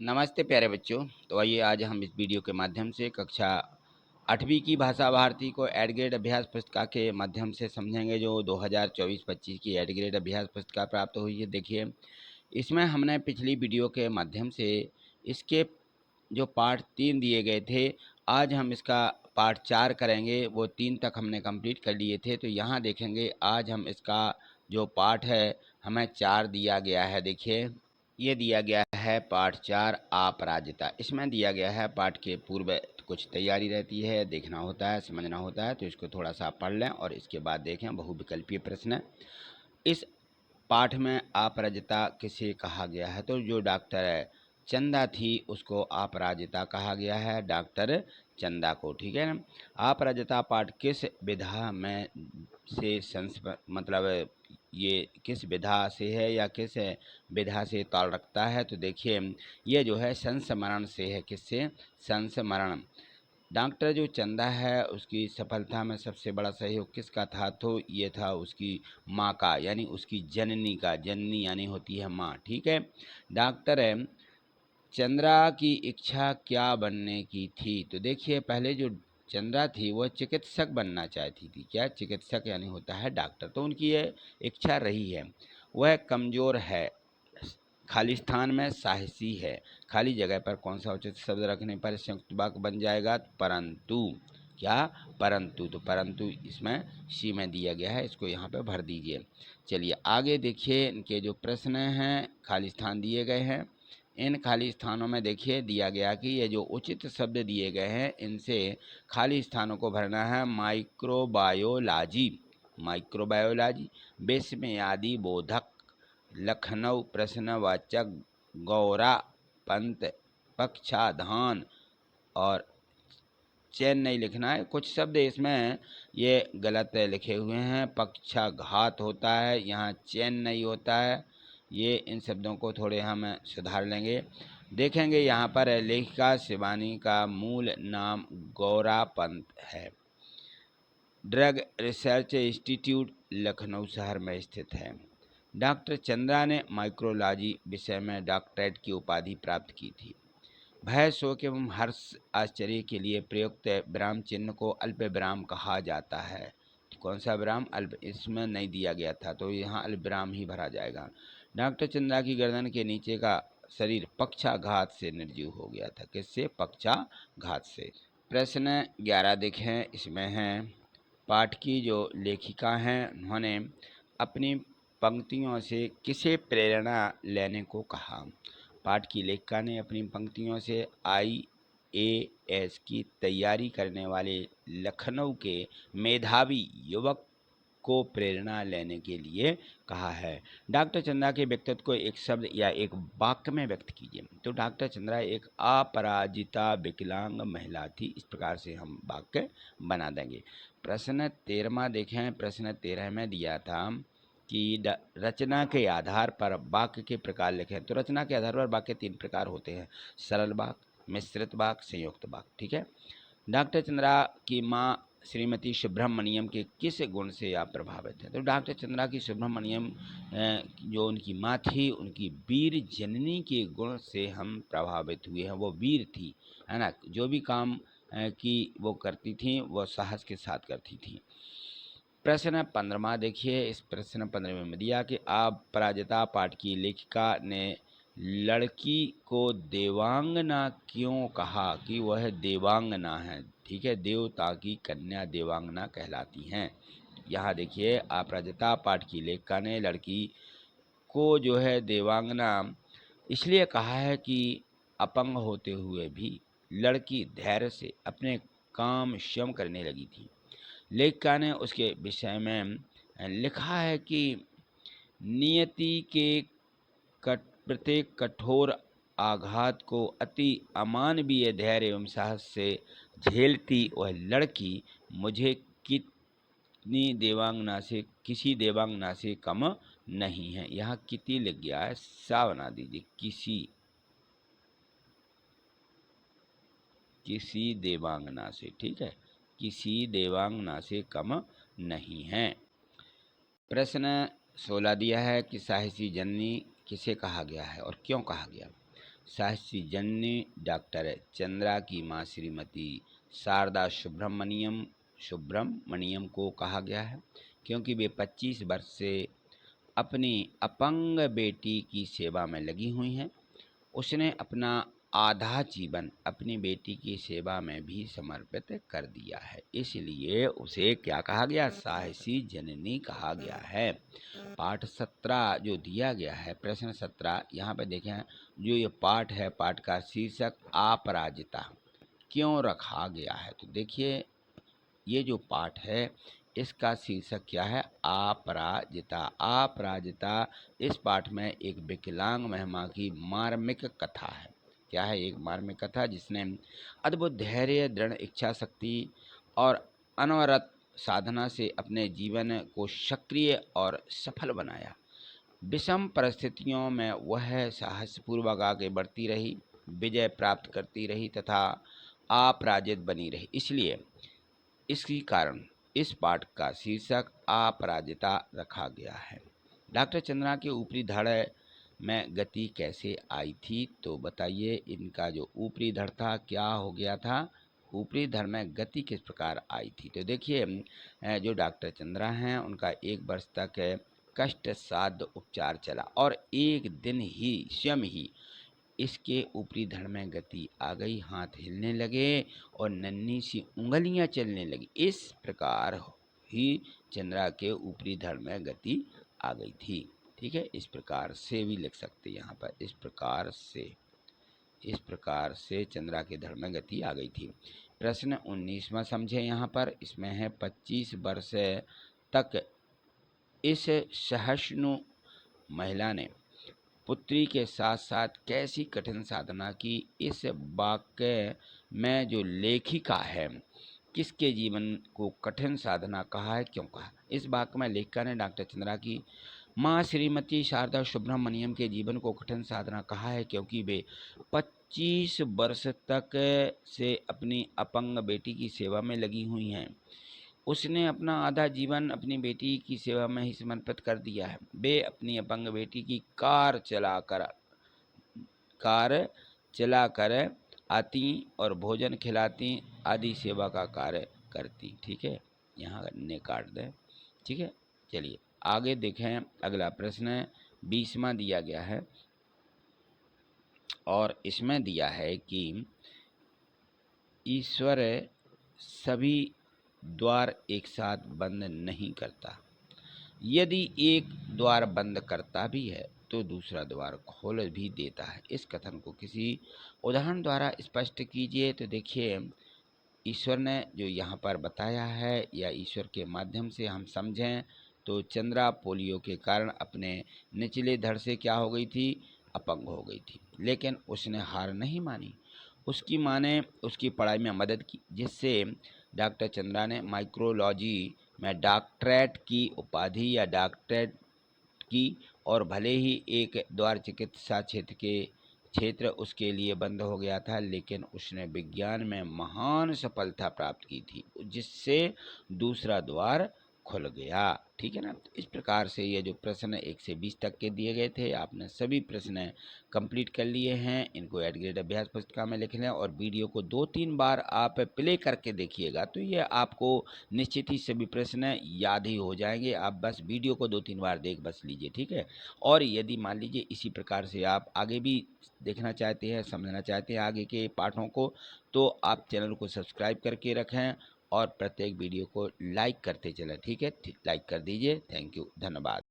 नमस्ते प्यारे बच्चों। तो आइए आज हम इस वीडियो के माध्यम से कक्षा 8वीं की भाषा भारती को एड ग्रेड अभ्यास पुस्तिका के माध्यम से समझेंगे, जो 2024-25 की एड ग्रेड अभ्यास पुस्तिका प्राप्त हुई है। देखिए, इसमें हमने पिछली वीडियो के माध्यम से इसके जो पार्ट 3 दिए गए थे, आज हम इसका पार्ट 4 करेंगे। वो 3 तक हमने कंप्लीट कर लिए थे। तो यहाँ देखेंगे आज हम इसका जो पार्ट है हमें 4 दिया गया है। देखिए, ये दिया गया है पार्ट 4 अपराजिता। इसमें दिया गया है पार्ट के पूर्व कुछ तैयारी रहती है, देखना होता है, समझना होता है। तो इसको थोड़ा सा पढ़ लें और इसके बाद देखें बहुविकल्पीय प्रश्न। इस पाठ में अपराजिता किसे कहा गया है? तो जो डॉक्टर चंदा थी उसको अपराजिता कहा गया है, डॉक्टर चंदा को। ठीक है ना। अपराजिता पाठ किस विधा में से मतलब ये किस विधा से है या किस विधा से ताल रखता है? तो देखिए, ये जो है संस्मरण से है। किससे? संस्मरण। डॉक्टर जो चंदा है उसकी सफलता में सबसे बड़ा सहयोग किसका था? तो ये था उसकी माँ का, यानी उसकी जननी का। जननी यानी होती है माँ। ठीक है। डॉक्टर चंद्रा की इच्छा क्या बनने की थी? तो देखिए, पहले जो चंद्रा थी वह चिकित्सक बनना चाहती थी। क्या? चिकित्सक यानी होता है डॉक्टर। तो उनकी ये इच्छा रही है। वह कमज़ोर है, खालिस्तान में साहसी है। खाली जगह पर कौन सा उचित शब्द रखने पर संयुक्त वाक्य बन जाएगा? परंतु। क्या? परंतु। तो परंतु इसमें सी में दिया गया है, इसको यहाँ पे भर दीजिए। चलिए आगे देखिए, इनके जो प्रश्न हैं खाली स्थान दिए गए हैं। इन खाली स्थानों में देखिए दिया गया कि ये जो उचित शब्द दिए गए हैं इनसे खाली स्थानों को भरना है। माइक्रोबायोलॉजी, माइक्रोबायोलॉजी, विस्मयादि बोधक, लखनऊ प्रश्नवाचक, गौरा, पंत, पक्षाधान और चेन्नई लिखना है। कुछ शब्द इसमें ये गलत लिखे हुए हैं। पक्षाघात होता है, यहाँ चेन्नई होता है। ये इन शब्दों को थोड़े हम सुधार लेंगे। देखेंगे यहाँ पर लेखिका शिवानी का मूल नाम गौरा पंत है। ड्रग रिसर्च इंस्टीट्यूट लखनऊ शहर में स्थित है। डॉक्टर चंद्रा ने माइक्रोलॉजी विषय में डॉक्टरेट की उपाधि प्राप्त की थी। भय, शोक एवं हर्ष आश्चर्य के लिए प्रयुक्त विराम चिन्ह को अल्प विराम कहा जाता है। कौन सा विराम? अल्प। इसमें नहीं दिया गया था तो यहाँ अल्प विराम ही भरा जाएगा। डॉक्टर चंद्रा की गर्दन के नीचे का शरीर पक्षाघात से निर्जीव हो गया था। किससे? पक्षाघात से। प्रश्न 11 देखें। इसमें है पाठ की जो लेखिका हैं उन्होंने अपनी पंक्तियों से किसे प्रेरणा लेने को कहा? पाठ की लेखिका ने अपनी पंक्तियों से IAS की तैयारी करने वाले लखनऊ के मेधावी युवक को प्रेरणा लेने के लिए कहा है। डॉक्टर चंद्रा के व्यक्तित्व को एक शब्द या एक वाक्य में व्यक्त कीजिए। तो डॉक्टर चंद्रा एक अपराजिता विकलांग महिला थी। इस प्रकार से हम वाक्य बना देंगे। प्रश्न 13वां देखें। प्रश्न 13 में दिया था कि रचना के आधार पर वाक्य के प्रकार लिखें। तो रचना के आधार पर वाक्य 3 प्रकार होते हैं: सरल वाक्य, मिश्रित वाक्य, संयुक्त वाक्य। ठीक है। डॉक्टर चंद्रा की माँ श्रीमती सुब्रमण्यम के किस गुण से आप प्रभावित हैं? तो डॉक्टर चंद्रा की सुब्रमण्यम जो उनकी माँ थी, उनकी वीर जननी के गुण से हम प्रभावित हुए हैं। वो वीर थी, है ना। जो भी काम की वो करती थी वो साहस के साथ करती थी। प्रश्न 15वां देखिए। इस प्रश्न 15वें में दिया कि अपराजिता पाठ की लेखिका ने लड़की को देवांगना क्यों कहा? कि वह देवांगना है। ठीक है। देवता की कन्या देवांगना कहलाती हैं। यहाँ देखिए, अपराजिता पाठ की लेखिका ने लड़की को जो है देवांगना इसलिए कहा है कि अपंग होते हुए भी लड़की धैर्य से अपने काम स्वयं करने लगी थी। लेखिका ने उसके विषय में लिखा है कि नियति के प्रत्येक कठोर आघात को अति अमानवीय धैर्य एवं साहस से झेलती वह लड़की मुझे किसी देवांगना से कम नहीं है। यहाँ किति लिख गया है, सा बना दीजिए। किसी देवांगना से। ठीक है। किसी देवांगना से कम नहीं है। प्रश्न 16 दिया है कि साहसी जननी किसे कहा गया है और क्यों कहा गया? साहसी जननी डॉक्टर चंद्रा की मां श्रीमती शारदा सुब्रमण्यम को कहा गया है, क्योंकि वे 25 वर्ष से अपनी अपंग बेटी की सेवा में लगी हुई हैं। उसने अपना आधा जीवन अपनी बेटी की सेवा में भी समर्पित कर दिया है, इसलिए उसे क्या कहा गया? साहसी जननी कहा गया है। पाठ 17 जो दिया गया है, प्रश्न 17, यहाँ पे देखें, जो ये पाठ है, पाठ का शीर्षक अपराजिता क्यों रखा गया है? तो देखिए, ये जो पाठ है इसका शीर्षक क्या है? अपराजिता। अपराजिता इस पाठ में एक विकलांग महिला की मार्मिक कथा है। क्या है? एक मार्मिक कथा जिसने अद्भुत धैर्य, दृढ़ इच्छा शक्ति और अनवरत साधना से अपने जीवन को सक्रिय और सफल बनाया। विषम परिस्थितियों में वह साहसपूर्वक आगे बढ़ती रही, विजय प्राप्त करती रही तथा अपराजित बनी रही। इसलिए इसी कारण इस पाठ का शीर्षक अपराजिता रखा गया है। डॉक्टर चंद्रा के ऊपरी धड़ में गति कैसे आई थी? तो बताइए, इनका जो ऊपरी धड़ था क्या हो गया था? ऊपरी धड़ में गति किस प्रकार आई थी? तो देखिए, जो डॉक्टर चंद्रा हैं उनका 1 वर्ष तक कष्ट साध्य उपचार चला और एक दिन ही स्वयं ही इसके ऊपरी धड़ में गति आ गई, हाथ हिलने लगे और नन्ही सी उंगलियां चलने लगी। इस प्रकार ही चंद्रा के ऊपरी धड़ में गति आ गई थी। ठीक है, इस प्रकार से भी लिख सकते हैं यहाँ पर, इस प्रकार से चंद्रा के धड़ में गति आ गई थी। प्रश्न 19वां समझे यहाँ पर, इसमें है 25 वर्ष तक इस सहिष्णु महिला ने पुत्री के साथ साथ कैसी कठिन साधना की? इस वाक्य में जो लेखिका है किसके जीवन को कठिन साधना कहा है, क्यों कहा? इस वाक्य में लेखिका ने डॉक्टर चंद्रा की मां श्रीमती शारदा सुब्रमण्यम के जीवन को कठिन साधना कहा है, क्योंकि वे 25 वर्ष तक से अपनी अपंग बेटी की सेवा में लगी हुई हैं। उसने अपना आधा जीवन अपनी बेटी की सेवा में ही समर्पित कर दिया है। वे अपनी अपंग बेटी की कार चलाकर आती और भोजन खिलाती आदि सेवा का कार्य करती। ठीक है, यहाँ ने काट दें। ठीक है, चलिए आगे देखें। अगला प्रश्न 20वां दिया गया है और इसमें दिया है कि ईश्वर सभी द्वार एक साथ बंद नहीं करता। यदि एक द्वार बंद करता भी है तो दूसरा द्वार खोल भी देता है। इस कथन को किसी उदाहरण द्वारा स्पष्ट कीजिए। तो देखिए, ईश्वर ने जो यहाँ पर बताया है या ईश्वर के माध्यम से हम समझें तो चंद्रा पोलियो के कारण अपने निचले धड़ से क्या हो गई थी? अपंग हो गई थी, लेकिन उसने हार नहीं मानी। उसकी माँ ने उसकी पढ़ाई में मदद की, जिससे डॉक्टर चंद्रा ने माइक्रोलॉजी में डॉक्टरेट की उपाधि या डॉक्टरेट की, और भले ही एक द्वार चिकित्सा क्षेत्र उसके लिए बंद हो गया था, लेकिन उसने विज्ञान में महान सफलता प्राप्त की थी, जिससे दूसरा द्वार खुल गया। ठीक है ना? तो इस प्रकार से ये जो प्रश्न 1 से 20 तक के दिए गए थे, आपने सभी प्रश्न कंप्लीट कर लिए हैं। इनको एड ग्रेड अभ्यास पुस्तिका में लिख लें और वीडियो को 2-3 बार आप प्ले करके देखिएगा, तो ये आपको निश्चित ही सभी प्रश्न याद ही हो जाएंगे। आप बस वीडियो को 2-3 बार देख बस लीजिए। ठीक है, और यदि मान लीजिए इसी प्रकार से आप आगे भी देखना चाहते हैं, समझना चाहते हैं आगे के पाठों को, तो आप चैनल को सब्सक्राइब करके रखें और प्रत्येक वीडियो को लाइक करते चलें। ठीक है, लाइक कर दीजिए। थैंक यू, धन्यवाद।